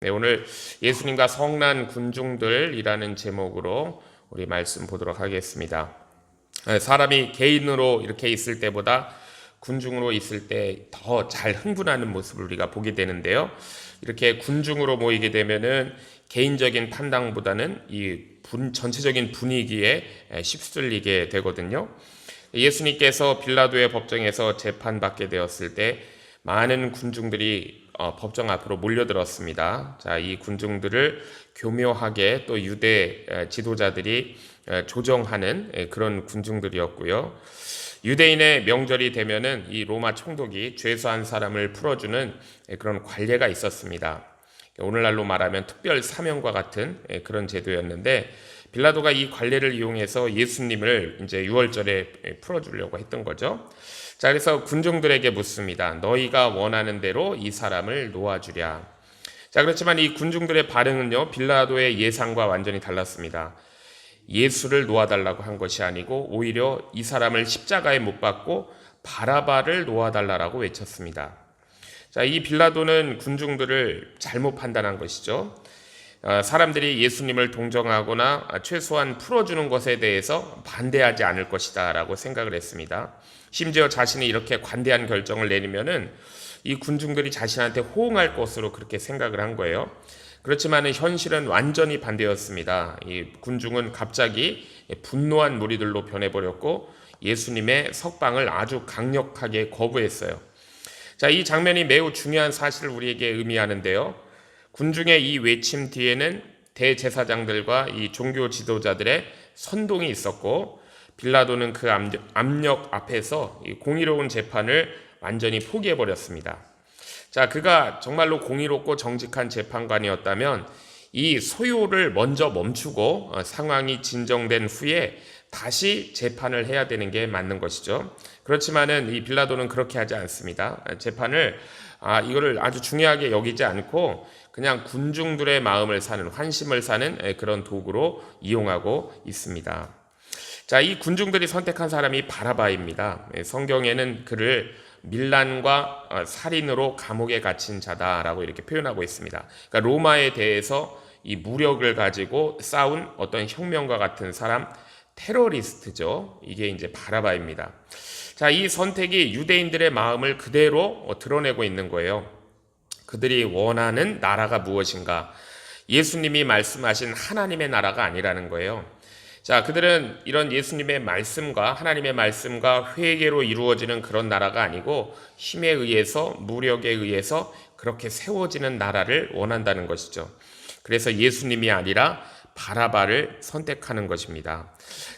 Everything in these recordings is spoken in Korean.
네, 오늘 예수님과 성난 군중들이라는 제목으로 우리 말씀 보도록 하겠습니다. 사람이 개인으로 이렇게 있을 때보다 군중으로 있을 때 더 잘 흥분하는 모습을 우리가 보게 되는데요. 이렇게 군중으로 모이게 되면은 개인적인 판단보다는 전체적인 분위기에 휩쓸리게 되거든요. 예수님께서 빌라도의 법정에서 재판받게 되었을 때 많은 군중들이 법정 앞으로 몰려들었습니다. 자, 이 군중들을 교묘하게 또 유대 지도자들이 조정하는 그런 군중들이었고요. 유대인의 명절이 되면은 이 로마 총독이 죄수한 사람을 풀어주는 그런 관례가 있었습니다. 오늘날로 말하면 특별 사면과 같은 그런 제도였는데 빌라도가 이 관례를 이용해서 예수님을 이제 유월절에 풀어주려고 했던 거죠. 자, 그래서 군중들에게 묻습니다. 너희가 원하는 대로 이 사람을 놓아주랴. 자, 그렇지만 이 군중들의 반응은요, 빌라도의 예상과 완전히 달랐습니다. 예수를 놓아달라고 한 것이 아니고 오히려 이 사람을 십자가에 못 박고 바라바를 놓아달라고 외쳤습니다. 자, 이 빌라도는 군중들을 잘못 판단한 것이죠. 사람들이 예수님을 동정하거나 최소한 풀어주는 것에 대해서 반대하지 않을 것이다 라고 생각을 했습니다. 심지어 자신이 이렇게 관대한 결정을 내리면은 이 군중들이 자신한테 호응할 것으로 그렇게 생각을 한 거예요. 그렇지만 현실은 완전히 반대였습니다. 이 군중은 갑자기 분노한 무리들로 변해버렸고 예수님의 석방을 아주 강력하게 거부했어요. 자, 이 장면이 매우 중요한 사실을 우리에게 의미하는데요. 군중의 이 외침 뒤에는 대제사장들과 이 종교 지도자들의 선동이 있었고 빌라도는 그 압력 앞에서 이 공의로운 재판을 완전히 포기해버렸습니다. 자, 그가 정말로 공의롭고 정직한 재판관이었다면 이 소요를 먼저 멈추고 상황이 진정된 후에 다시 재판을 해야 되는 게 맞는 것이죠. 그렇지만은 이 빌라도는 그렇게 하지 않습니다. 재판을 이거를 아주 중요하게 여기지 않고 그냥 군중들의 마음을 사는, 환심을 사는 그런 도구로 이용하고 있습니다. 자, 이 군중들이 선택한 사람이 바라바입니다. 성경에는 그를 밀란과 살인으로 감옥에 갇힌 자다라고 이렇게 표현하고 있습니다. 그러니까 로마에 대해서 이 무력을 가지고 싸운 어떤 혁명과 같은 사람, 테러리스트죠. 이게 이제 바라바입니다. 자, 이 선택이 유대인들의 마음을 그대로 드러내고 있는 거예요. 그들이 원하는 나라가 무엇인가? 예수님이 말씀하신 하나님의 나라가 아니라는 거예요. 자, 그들은 이런 예수님의 말씀과 하나님의 말씀과 회개로 이루어지는 그런 나라가 아니고 힘에 의해서 무력에 의해서 그렇게 세워지는 나라를 원한다는 것이죠. 그래서 예수님이 아니라 바라바를 선택하는 것입니다.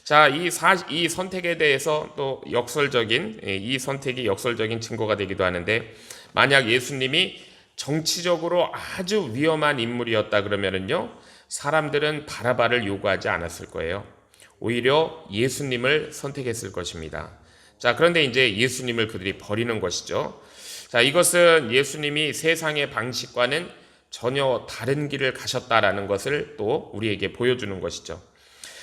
자, 이 선택에 대해서 또 이 선택이 역설적인 증거가 되기도 하는데 만약 예수님이 정치적으로 아주 위험한 인물이었다 그러면은요, 사람들은 바라바를 요구하지 않았을 거예요. 오히려 예수님을 선택했을 것입니다. 자, 그런데 이제 예수님을 그들이 버리는 것이죠. 자, 이것은 예수님이 세상의 방식과는 전혀 다른 길을 가셨다라는 것을 또 우리에게 보여주는 것이죠.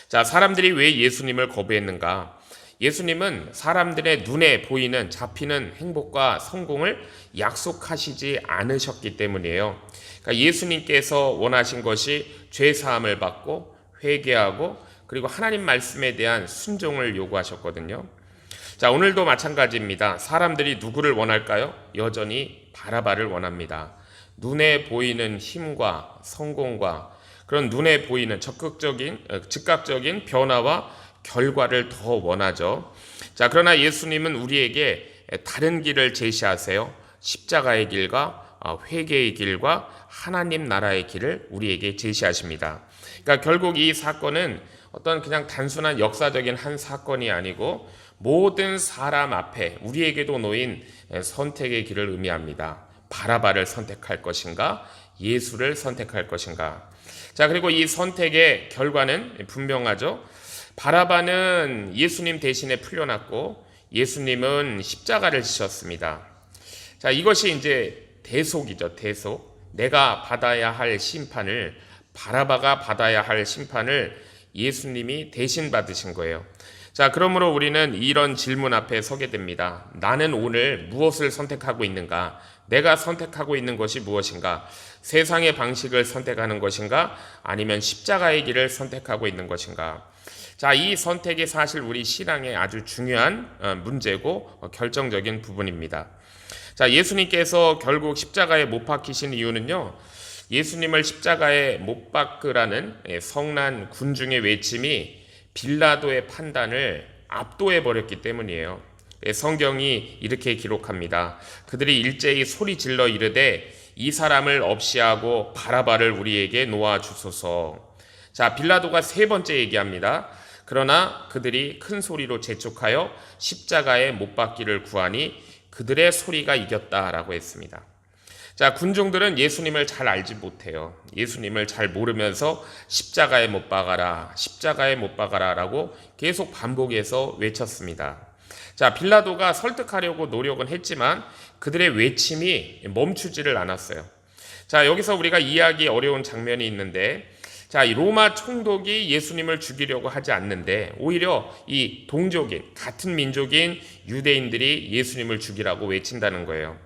자, 사람들이 왜 예수님을 거부했는가? 예수님은 사람들의 눈에 보이는 잡히는 행복과 성공을 약속하시지 않으셨기 때문이에요. 그러니까 예수님께서 원하신 것이 죄 사함을 받고 회개하고 그리고 하나님 말씀에 대한 순종을 요구하셨거든요. 자, 오늘도 마찬가지입니다. 사람들이 누구를 원할까요? 여전히 바라바를 원합니다. 눈에 보이는 힘과 성공과 그런 눈에 보이는 즉각적인 변화와 결과를 더 원하죠. 자, 그러나 예수님은 우리에게 다른 길을 제시하세요. 십자가의 길과 회개의 길과 하나님 나라의 길을 우리에게 제시하십니다. 그러니까 결국 이 사건은 어떤 그냥 단순한 역사적인 한 사건이 아니고 모든 사람 앞에 우리에게도 놓인 선택의 길을 의미합니다. 바라바를 선택할 것인가? 예수를 선택할 것인가? 자, 그리고 이 선택의 결과는 분명하죠. 바라바는 예수님 대신에 풀려났고 예수님은 십자가를 지셨습니다. 자, 이것이 이제 대속이죠. 대속. 내가 받아야 할 심판을, 바라바가 받아야 할 심판을 예수님이 대신 받으신 거예요. 자, 그러므로 우리는 이런 질문 앞에 서게 됩니다. 나는 오늘 무엇을 선택하고 있는가? 내가 선택하고 있는 것이 무엇인가? 세상의 방식을 선택하는 것인가? 아니면 십자가의 길을 선택하고 있는 것인가? 자, 이 선택이 사실 우리 신앙의 아주 중요한 문제고 결정적인 부분입니다. 자, 예수님께서 결국 십자가에 못 박히신 이유는요, 예수님을 십자가에 못 박으라는 성난 군중의 외침이 빌라도의 판단을 압도해 버렸기 때문이에요. 성경이 이렇게 기록합니다. 그들이 일제히 소리 질러 이르되 이 사람을 없이하고 바라바를 우리에게 놓아 주소서. 자, 빌라도가 세 번째 얘기합니다. 그러나 그들이 큰 소리로 재촉하여 십자가에 못 박기를 구하니 그들의 소리가 이겼다라고 했습니다. 자, 군중들은 예수님을 잘 알지 못해요. 예수님을 잘 모르면서 십자가에 못 박아라, 십자가에 못 박아라라고 계속 반복해서 외쳤습니다. 자, 빌라도가 설득하려고 노력은 했지만 그들의 외침이 멈추지를 않았어요. 자, 여기서 우리가 이해하기 어려운 장면이 있는데, 자, 이 로마 총독이 예수님을 죽이려고 하지 않는데 오히려 이 동족인, 같은 민족인 유대인들이 예수님을 죽이라고 외친다는 거예요.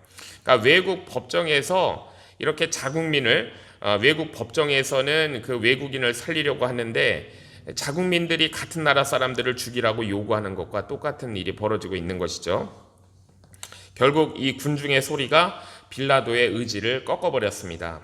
그러니까 외국 법정에서 이렇게 자국민을, 외국 법정에서는 그 외국인을 살리려고 하는데 자국민들이 같은 나라 사람들을 죽이라고 요구하는 것과 똑같은 일이 벌어지고 있는 것이죠. 결국 이 군중의 소리가 빌라도의 의지를 꺾어버렸습니다.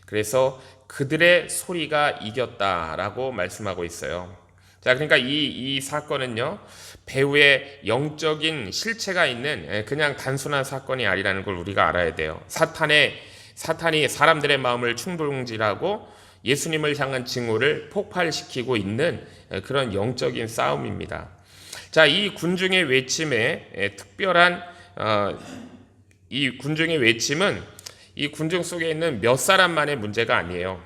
그래서 그들의 소리가 이겼다라고 말씀하고 있어요. 자, 그러니까 이 사건은요, 배후에 영적인 실체가 있는 그냥 단순한 사건이 아니라는 걸 우리가 알아야 돼요. 사탄이 사람들의 마음을 충동질하고 예수님을 향한 증오를 폭발시키고 있는 그런 영적인 싸움입니다. 자, 이 군중의 외침에 특별한 이 군중의 외침은 이 군중 속에 있는 몇 사람만의 문제가 아니에요.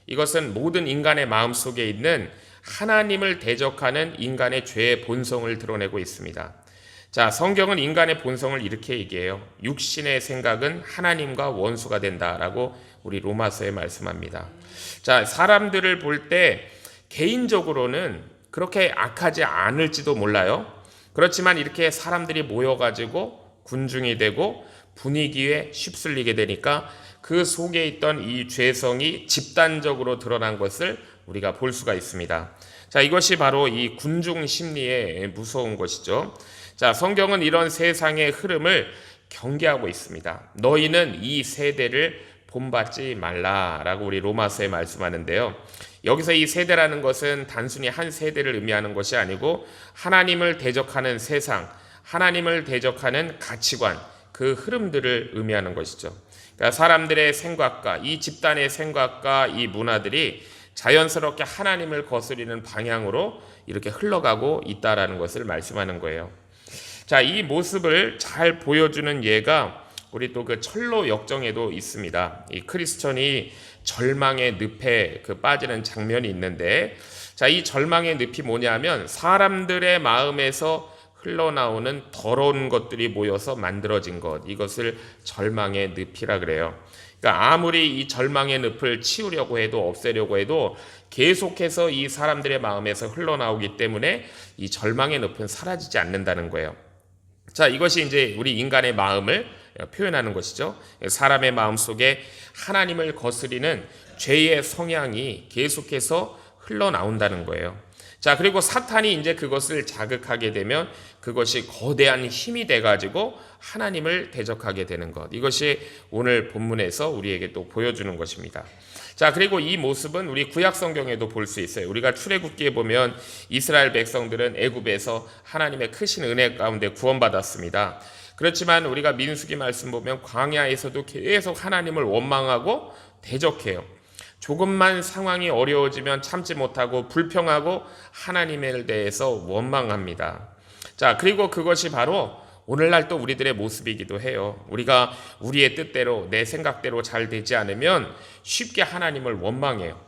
이것은 모든 인간의 마음 속에 있는 하나님을 대적하는 인간의 죄의 본성을 드러내고 있습니다. 자, 성경은 인간의 본성을 이렇게 얘기해요. 육신의 생각은 하나님과 원수가 된다라고 우리 로마서에 말씀합니다. 자, 사람들을 볼 때 개인적으로는 그렇게 악하지 않을지도 몰라요. 그렇지만 이렇게 사람들이 모여가지고 군중이 되고 분위기에 휩쓸리게 되니까 그 속에 있던 이 죄성이 집단적으로 드러난 것을 우리가 볼 수가 있습니다. 자, 이것이 바로 이 군중 심리의 무서운 것이죠. 자, 성경은 이런 세상의 흐름을 경계하고 있습니다. 너희는 이 세대를 본받지 말라라고 우리 로마서에 말씀하는데요. 여기서 이 세대라는 것은 단순히 한 세대를 의미하는 것이 아니고 하나님을 대적하는 세상, 하나님을 대적하는 가치관, 그 흐름들을 의미하는 것이죠. 그러니까 사람들의 생각과 이 집단의 생각과 이 문화들이 자연스럽게 하나님을 거스리는 방향으로 이렇게 흘러가고 있다라는 것을 말씀하는 거예요. 자, 이 모습을 잘 보여주는 예가 우리 또 그 철로 역정에도 있습니다. 이 크리스천이 절망의 늪에 빠지는 장면이 있는데, 자, 이 절망의 늪이 뭐냐면 사람들의 마음에서 흘러나오는 더러운 것들이 모여서 만들어진 것, 이것을 절망의 늪이라 그래요. 그러니까 아무리 이 절망의 늪을 치우려고 해도 없애려고 해도 계속해서 이 사람들의 마음에서 흘러나오기 때문에 이 절망의 늪은 사라지지 않는다는 거예요. 자, 이것이 이제 우리 인간의 마음을 표현하는 것이죠. 사람의 마음 속에 하나님을 거스리는 죄의 성향이 계속해서 흘러나온다는 거예요. 자, 그리고 사탄이 이제 그것을 자극하게 되면 그것이 거대한 힘이 돼가지고 하나님을 대적하게 되는 것. 이것이 오늘 본문에서 우리에게 또 보여주는 것입니다. 자, 그리고 이 모습은 우리 구약 성경에도 볼 수 있어요. 우리가 출애굽기에 보면 이스라엘 백성들은 애굽에서 하나님의 크신 은혜 가운데 구원받았습니다. 그렇지만 우리가 민수기 말씀 보면 광야에서도 계속 하나님을 원망하고 대적해요. 조금만 상황이 어려워지면 참지 못하고 불평하고 하나님에 대해서 원망합니다. 자, 그리고 그것이 바로 오늘날 또 우리들의 모습이기도 해요. 우리가 우리의 뜻대로 내 생각대로 잘 되지 않으면 쉽게 하나님을 원망해요.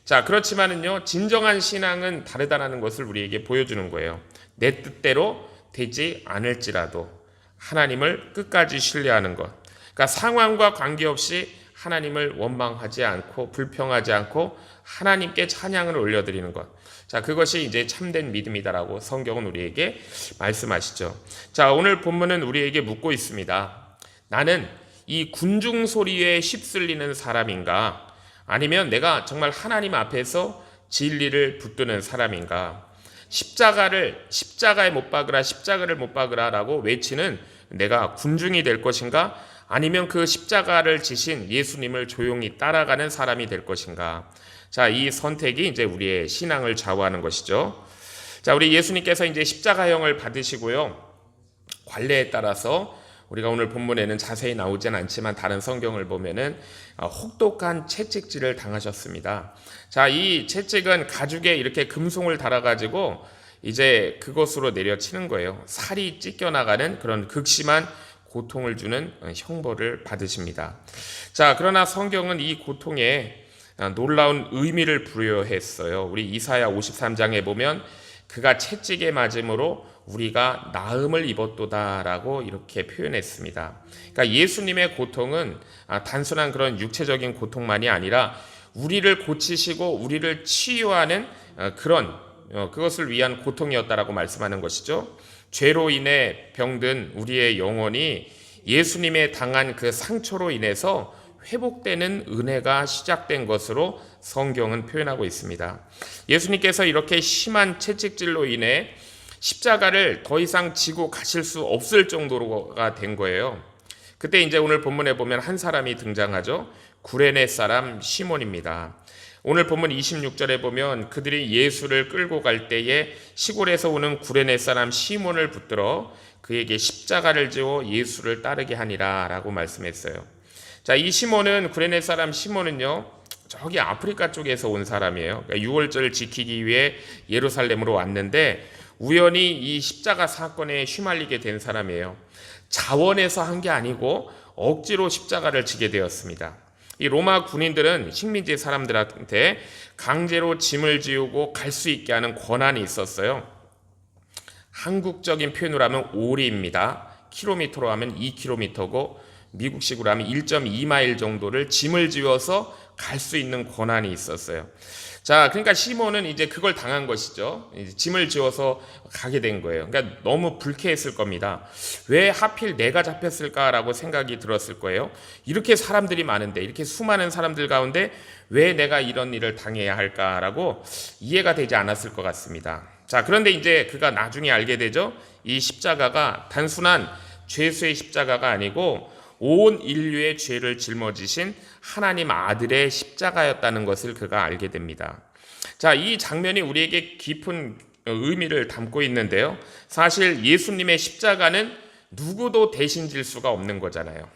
자, 그렇지만은요, 진정한 신앙은 다르다는 것을 우리에게 보여주는 거예요. 내 뜻대로 되지 않을지라도 하나님을 끝까지 신뢰하는 것. 그러니까 상황과 관계없이 하나님을 원망하지 않고 불평하지 않고 하나님께 찬양을 올려드리는 것. 자, 그것이 이제 참된 믿음이다라고 성경은 우리에게 말씀하시죠. 자, 오늘 본문은 우리에게 묻고 있습니다. 나는 이 군중 소리에 휩쓸리는 사람인가? 아니면 내가 정말 하나님 앞에서 진리를 붙드는 사람인가? 십자가에 못 박으라, 십자가를 못 박으라라고 외치는 내가 군중이 될 것인가? 아니면 그 십자가를 지신 예수님을 조용히 따라가는 사람이 될 것인가? 자, 이 선택이 이제 우리의 신앙을 좌우하는 것이죠. 자, 우리 예수님께서 이제 십자가형을 받으시고요. 관례에 따라서 우리가 오늘 본문에는 자세히 나오진 않지만 다른 성경을 보면은 혹독한 채찍질을 당하셨습니다. 자, 이 채찍은 가죽에 이렇게 금송을 달아가지고 이제 그것으로 내려치는 거예요. 살이 찢겨나가는 그런 극심한 고통을 주는 형벌을 받으십니다. 자, 그러나 성경은 이 고통에 놀라운 의미를 부여했어요. 우리 이사야 53장에 보면 그가 채찍에 맞음으로 우리가 나음을 입었도다라고 이렇게 표현했습니다. 그러니까 예수님의 고통은 단순한 그런 육체적인 고통만이 아니라 우리를 고치시고 우리를 치유하는 그것을 위한 고통이었다라고 말씀하는 것이죠. 죄로 인해 병든 우리의 영혼이 예수님의 당한 그 상처로 인해서 회복되는 은혜가 시작된 것으로 성경은 표현하고 있습니다. 예수님께서 이렇게 심한 채찍질로 인해 십자가를 더 이상 지고 가실 수 없을 정도가 된 거예요. 그때 이제 오늘 본문에 보면 한 사람이 등장하죠. 구레네 사람 시몬입니다. 오늘 본문 26절에 보면 그들이 예수를 끌고 갈 때에 시골에서 오는 구레네 사람 시몬을 붙들어 그에게 십자가를 지어 예수를 따르게 하니라 라고 말씀했어요. 자, 이 시몬은 구레네 사람 시몬은요, 저기 아프리카 쪽에서 온 사람이에요. 그러니까 유월절을 지키기 위해 예루살렘으로 왔는데 우연히 이 십자가 사건에 휘말리게 된 사람이에요. 자원해서 한 게 아니고 억지로 십자가를 지게 되었습니다. 이 로마 군인들은 식민지 사람들한테 강제로 짐을 지우고 갈 수 있게 하는 권한이 있었어요. 한국적인 표현으로 하면 오리입니다. 킬로미터로 하면 2km고 미국식으로 하면 1.2마일 정도를 짐을 지워서 갈 수 있는 권한이 있었어요. 자, 그러니까 시몬은 이제 그걸 당한 것이죠. 이제 짐을 지워서 가게 된 거예요. 그러니까 너무 불쾌했을 겁니다. 왜 하필 내가 잡혔을까라고 생각이 들었을 거예요. 이렇게 사람들이 많은데, 이렇게 수많은 사람들 가운데 왜 내가 이런 일을 당해야 할까라고 이해가 되지 않았을 것 같습니다. 자, 그런데 이제 그가 나중에 알게 되죠. 이 십자가가 단순한 죄수의 십자가가 아니고 온 인류의 죄를 짊어지신 하나님 아들의 십자가였다는 것을 그가 알게 됩니다. 자, 이 장면이 우리에게 깊은 의미를 담고 있는데요. 사실 예수님의 십자가는 누구도 대신 질 수가 없는 거잖아요.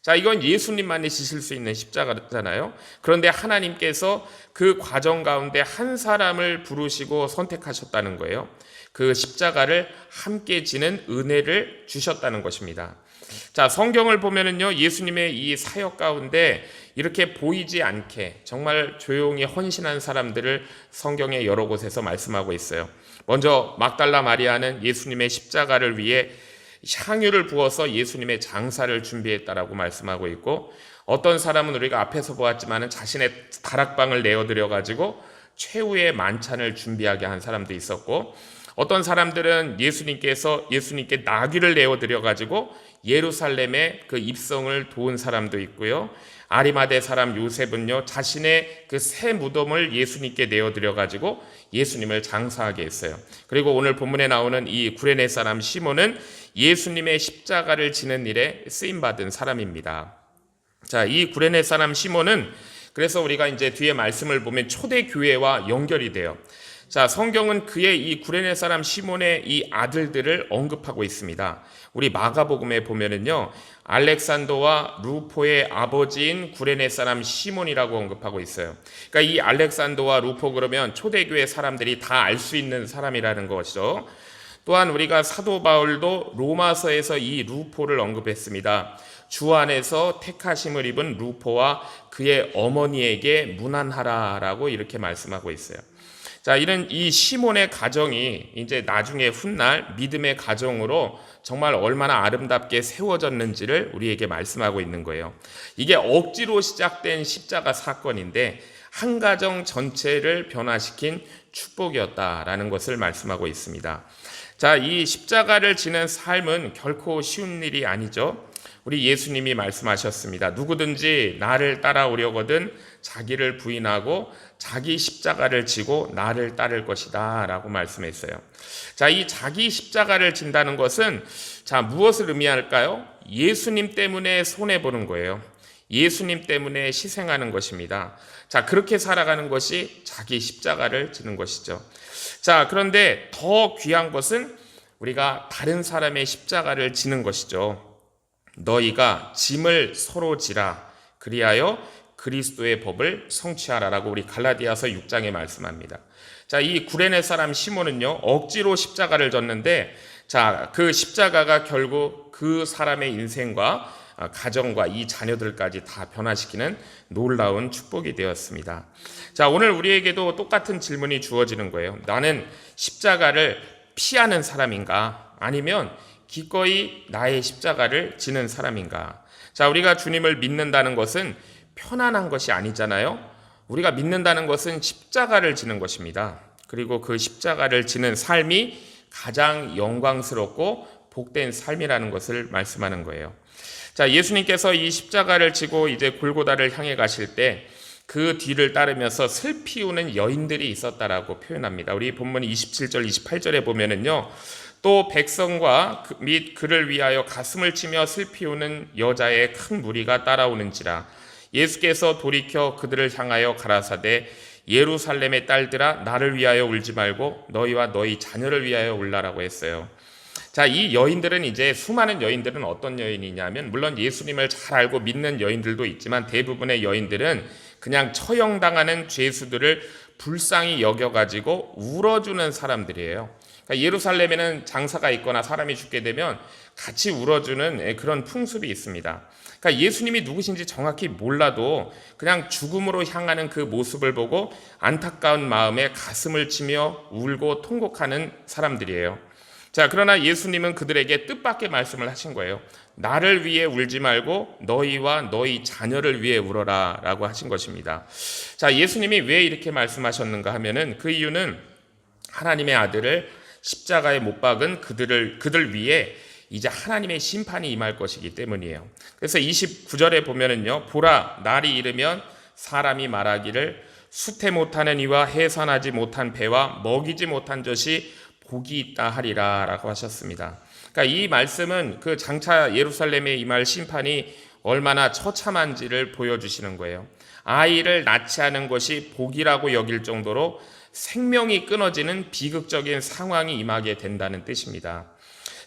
자, 이건 예수님만이 지실 수 있는 십자가잖아요. 그런데 하나님께서 그 과정 가운데 한 사람을 부르시고 선택하셨다는 거예요. 그 십자가를 함께 지는 은혜를 주셨다는 것입니다. 자, 성경을 보면은요, 예수님의 이 사역 가운데 이렇게 보이지 않게 정말 조용히 헌신한 사람들을 성경의 여러 곳에서 말씀하고 있어요. 먼저 막달라 마리아는 예수님의 십자가를 위해 향유를 부어서 예수님의 장사를 준비했다라고 말씀하고 있고, 어떤 사람은 우리가 앞에서 보았지만은 자신의 다락방을 내어드려 가지고 최후의 만찬을 준비하게 한 사람도 있었고, 어떤 사람들은 예수님께 나귀를 내어드려 가지고 예루살렘의 그 입성을 도운 사람도 있고요. 아리마대 사람 요셉은요, 자신의 그 새 무덤을 예수님께 내어드려 가지고 예수님을 장사하게 했어요. 그리고 오늘 본문에 나오는 이 구레네 사람 시몬은 예수님의 십자가를 지는 일에 쓰임받은 사람입니다. 자, 이 구레네 사람 시몬은 그래서 우리가 이제 뒤에 말씀을 보면 초대교회와 연결이 돼요. 자, 성경은 그의 이 구레네 사람 시몬의 이 아들들을 언급하고 있습니다. 우리 마가복음에 보면은요, 알렉산더와 루포의 아버지인 구레네 사람 시몬이라고 언급하고 있어요. 그러니까 이 알렉산더와 루포 그러면 초대교회 사람들이 다 알 수 있는 사람이라는 것이죠. 또한 우리가 사도 바울도 로마서에서 이 루포를 언급했습니다. 주 안에서 택하심을 입은 루포와 그의 어머니에게 문안하라라고 이렇게 말씀하고 있어요. 자, 이런 이 시몬의 가정이 이제 나중에 훗날 믿음의 가정으로 정말 얼마나 아름답게 세워졌는지를 우리에게 말씀하고 있는 거예요. 이게 억지로 시작된 십자가 사건인데 한 가정 전체를 변화시킨 축복이었다라는 것을 말씀하고 있습니다. 자, 이 십자가를 지는 삶은 결코 쉬운 일이 아니죠. 우리 예수님이 말씀하셨습니다. 누구든지 나를 따라오려거든 자기를 부인하고 자기 십자가를 지고 나를 따를 것이다 라고 말씀했어요. 자, 이 자기 십자가를 진다는 것은 자, 무엇을 의미할까요? 예수님 때문에 손해보는 거예요. 예수님 때문에 희생하는 것입니다. 자, 그렇게 살아가는 것이 자기 십자가를 지는 것이죠. 자, 그런데 더 귀한 것은 우리가 다른 사람의 십자가를 지는 것이죠. 너희가 짐을 서로 지라 그리하여 그리스도의 법을 성취하라라고 우리 갈라디아서 6장에 말씀합니다. 자, 이 구레네 사람 시몬은요, 억지로 십자가를 졌는데, 자, 그 십자가가 결국 그 사람의 인생과 가정과 이 자녀들까지 다 변화시키는 놀라운 축복이 되었습니다. 자, 오늘 우리에게도 똑같은 질문이 주어지는 거예요. 나는 십자가를 피하는 사람인가? 아니면 기꺼이 나의 십자가를 지는 사람인가? 자, 우리가 주님을 믿는다는 것은 편안한 것이 아니잖아요. 우리가 믿는다는 것은 십자가를 지는 것입니다. 그리고 그 십자가를 지는 삶이 가장 영광스럽고 복된 삶이라는 것을 말씀하는 거예요. 자, 예수님께서 이 십자가를 지고 이제 골고다를 향해 가실 때 그 뒤를 따르면서 슬피 우는 여인들이 있었다라고 표현합니다. 우리 본문 27절, 28절에 보면은요, 또 백성과 및 그를 위하여 가슴을 치며 슬피 우는 여자의 큰 무리가 따라오는지라. 예수께서 돌이켜 그들을 향하여 가라사대 예루살렘의 딸들아 나를 위하여 울지 말고 너희와 너희 자녀를 위하여 울라라고 했어요. 자, 이 여인들은 이제 수많은 여인들은 어떤 여인이냐면 물론 예수님을 잘 알고 믿는 여인들도 있지만 대부분의 여인들은 그냥 처형당하는 죄수들을 불쌍히 여겨가지고 울어주는 사람들이에요. 그러니까 예루살렘에는 장사가 있거나 사람이 죽게 되면 같이 울어주는 그런 풍습이 있습니다. 그러니까 예수님이 누구신지 정확히 몰라도 그냥 죽음으로 향하는 그 모습을 보고 안타까운 마음에 가슴을 치며 울고 통곡하는 사람들이에요. 자, 그러나 예수님은 그들에게 뜻밖의 말씀을 하신 거예요. 나를 위해 울지 말고 너희와 너희 자녀를 위해 울어라 라고 하신 것입니다. 자, 예수님이 왜 이렇게 말씀하셨는가 하면은 그 이유는 하나님의 아들을 십자가에 못 박은 그들 위에 이제 하나님의 심판이 임할 것이기 때문이에요. 그래서 29절에 보면은요, 보라 날이 이르면 사람이 말하기를 수태 못하는 이와 해산하지 못한 배와 먹이지 못한 젖이 복이 있다 하리라 라고 하셨습니다. 그러니까 이 말씀은 그 장차 예루살렘에 임할 심판이 얼마나 처참한지를 보여주시는 거예요. 아이를 낳지 않은 것이 복이라고 여길 정도로 생명이 끊어지는 비극적인 상황이 임하게 된다는 뜻입니다.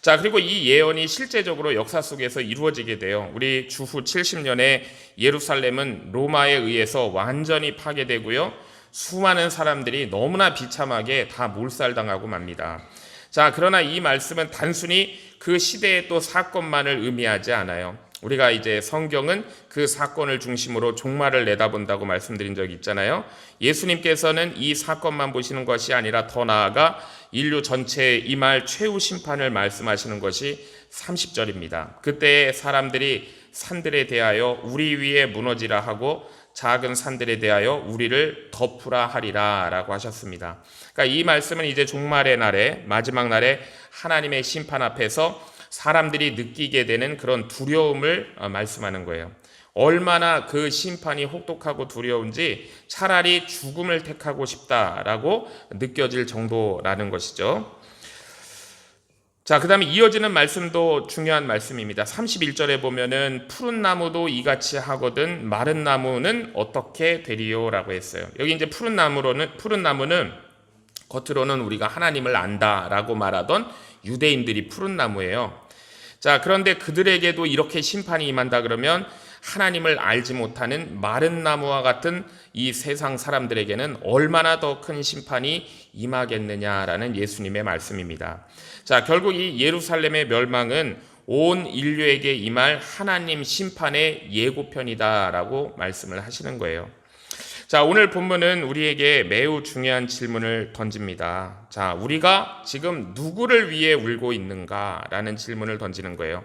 자, 그리고 이 예언이 실제적으로 역사 속에서 이루어지게 돼요. 우리 주후 70년에 예루살렘은 로마에 의해서 완전히 파괴되고요. 수많은 사람들이 너무나 비참하게 다 몰살당하고 맙니다. 자, 그러나 이 말씀은 단순히 그 시대의 또 사건만을 의미하지 않아요. 우리가 이제 성경은 그 사건을 중심으로 종말을 내다본다고 말씀드린 적이 있잖아요. 예수님께서는 이 사건만 보시는 것이 아니라 더 나아가 인류 전체에 임할 최후 심판을 말씀하시는 것이 30절입니다. 그때 사람들이 산들에 대하여 우리 위에 무너지라 하고 작은 산들에 대하여 우리를 덮으라 하리라 라고 하셨습니다. 그러니까 이 말씀은 이제 종말의 날에 마지막 날에 하나님의 심판 앞에서 사람들이 느끼게 되는 그런 두려움을 말씀하는 거예요. 얼마나 그 심판이 혹독하고 두려운지 차라리 죽음을 택하고 싶다라고 느껴질 정도라는 것이죠. 자, 그 다음에 이어지는 말씀도 중요한 말씀입니다. 31절에 보면은 푸른 나무도 이같이 하거든 마른 나무는 어떻게 되리요? 라고 했어요. 여기 이제 푸른 나무는 겉으로는 우리가 하나님을 안다라고 말하던 유대인들이 푸른 나무예요. 자, 그런데 그들에게도 이렇게 심판이 임한다 그러면 하나님을 알지 못하는 마른 나무와 같은 이 세상 사람들에게는 얼마나 더 큰 심판이 임하겠느냐라는 예수님의 말씀입니다. 자, 결국 이 예루살렘의 멸망은 온 인류에게 임할 하나님 심판의 예고편이다라고 말씀을 하시는 거예요. 자, 오늘 본문은 우리에게 매우 중요한 질문을 던집니다. 자, 우리가 지금 누구를 위해 울고 있는가라는 질문을 던지는 거예요.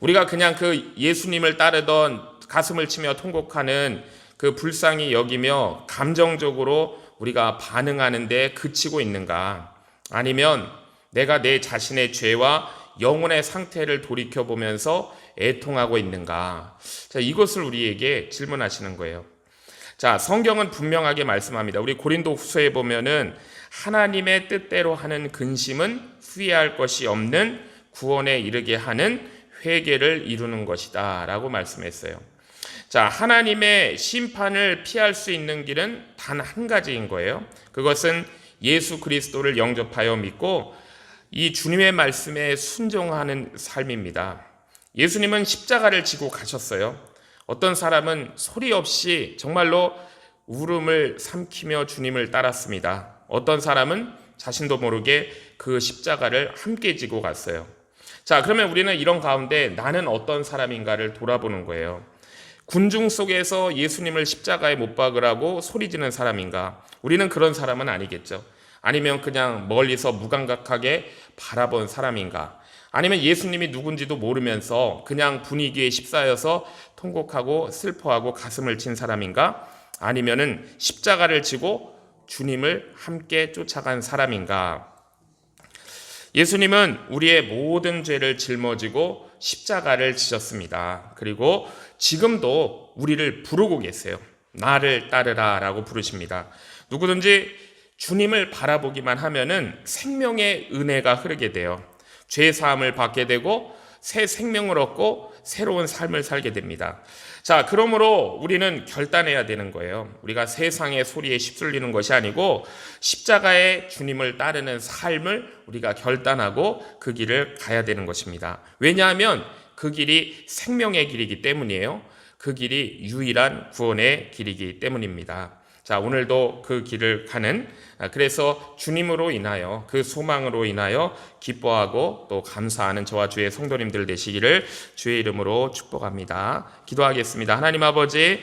우리가 그냥 그 예수님을 따르던 가슴을 치며 통곡하는 그 불쌍히 여기며 감정적으로 우리가 반응하는데 그치고 있는가? 아니면 내가 내 자신의 죄와 영혼의 상태를 돌이켜보면서 애통하고 있는가? 자, 이것을 우리에게 질문하시는 거예요. 자, 성경은 분명하게 말씀합니다. 우리 고린도후서에 보면은 하나님의 뜻대로 하는 근심은 후회할 것이 없는 구원에 이르게 하는 회개를 이루는 것이다 라고 말씀했어요. 자, 하나님의 심판을 피할 수 있는 길은 단 한 가지인 거예요. 그것은 예수 그리스도를 영접하여 믿고 이 주님의 말씀에 순종하는 삶입니다. 예수님은 십자가를 지고 가셨어요. 어떤 사람은 소리 없이 정말로 울음을 삼키며 주님을 따랐습니다. 어떤 사람은 자신도 모르게 그 십자가를 함께 지고 갔어요. 자, 그러면 우리는 이런 가운데 나는 어떤 사람인가를 돌아보는 거예요. 군중 속에서 예수님을 십자가에 못 박으라고 소리지는 사람인가? 우리는 그런 사람은 아니겠죠. 아니면 그냥 멀리서 무감각하게 바라본 사람인가? 아니면 예수님이 누군지도 모르면서 그냥 분위기에 휩싸여서 통곡하고 슬퍼하고 가슴을 친 사람인가? 아니면은 십자가를 지고 주님을 함께 쫓아간 사람인가? 예수님은 우리의 모든 죄를 짊어지고 십자가를 지셨습니다. 그리고 지금도 우리를 부르고 계세요. 나를 따르라 라고 부르십니다. 누구든지 주님을 바라보기만 하면은 생명의 은혜가 흐르게 돼요. 죄 사함을 받게 되고 새 생명을 얻고 새로운 삶을 살게 됩니다. 자, 그러므로 우리는 결단해야 되는 거예요. 우리가 세상의 소리에 휩쓸리는 것이 아니고 십자가의 주님을 따르는 삶을 우리가 결단하고 그 길을 가야 되는 것입니다. 왜냐하면 그 길이 생명의 길이기 때문이에요. 그 길이 유일한 구원의 길이기 때문입니다. 자, 오늘도 그 길을 가는, 그래서 주님으로 인하여 그 소망으로 인하여 기뻐하고 또 감사하는 저와 주의 성도님들 되시기를 주의 이름으로 축복합니다. 기도하겠습니다. 하나님 아버지,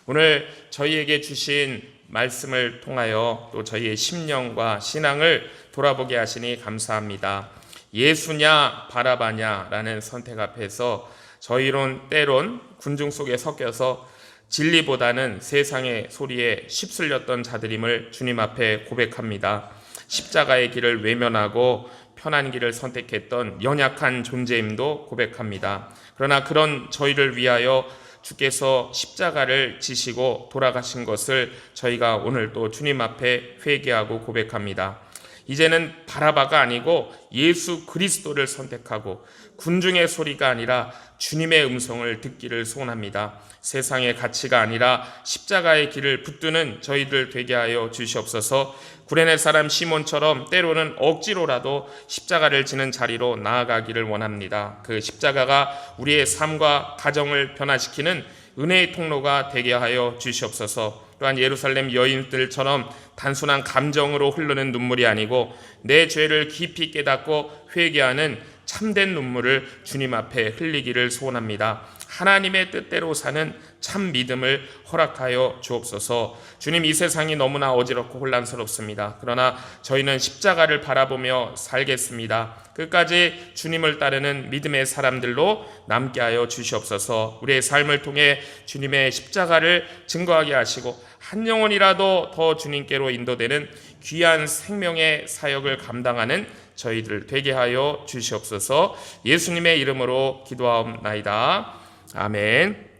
오늘 저희에게 주신 말씀을 통하여 또 저희의 심령과 신앙을 돌아보게 하시니 감사합니다. 예수냐 바라바냐라는 선택 앞에서 저희론 때론 군중 속에 섞여서 진리보다는 세상의 소리에 휩쓸렸던 자들임을 주님 앞에 고백합니다. 십자가의 길을 외면하고 편한 길을 선택했던 연약한 존재임도 고백합니다. 그러나 그런 저희를 위하여 주께서 십자가를 지시고 돌아가신 것을 저희가 오늘 또 주님 앞에 회개하고 고백합니다. 이제는 바라바가 아니고 예수 그리스도를 선택하고 군중의 소리가 아니라 주님의 음성을 듣기를 소원합니다. 세상의 가치가 아니라 십자가의 길을 붙드는 저희들 되게 하여 주시옵소서. 구레네 사람 시몬처럼 때로는 억지로라도 십자가를 지는 자리로 나아가기를 원합니다. 그 십자가가 우리의 삶과 가정을 변화시키는 은혜의 통로가 되게 하여 주시옵소서. 또한 예루살렘 여인들처럼 단순한 감정으로 흐르는 눈물이 아니고 내 죄를 깊이 깨닫고 회개하는 참된 눈물을 주님 앞에 흘리기를 소원합니다. 하나님의 뜻대로 사는 참 믿음을 허락하여 주옵소서. 주님, 이 세상이 너무나 어지럽고 혼란스럽습니다. 그러나 저희는 십자가를 바라보며 살겠습니다. 끝까지 주님을 따르는 믿음의 사람들로 남게 하여 주시옵소서. 우리의 삶을 통해 주님의 십자가를 증거하게 하시고 한 영혼이라도 더 주님께로 인도되는 귀한 생명의 사역을 감당하는 저희들 되게 하여 주시옵소서. 예수님의 이름으로 기도하옵나이다. 아멘.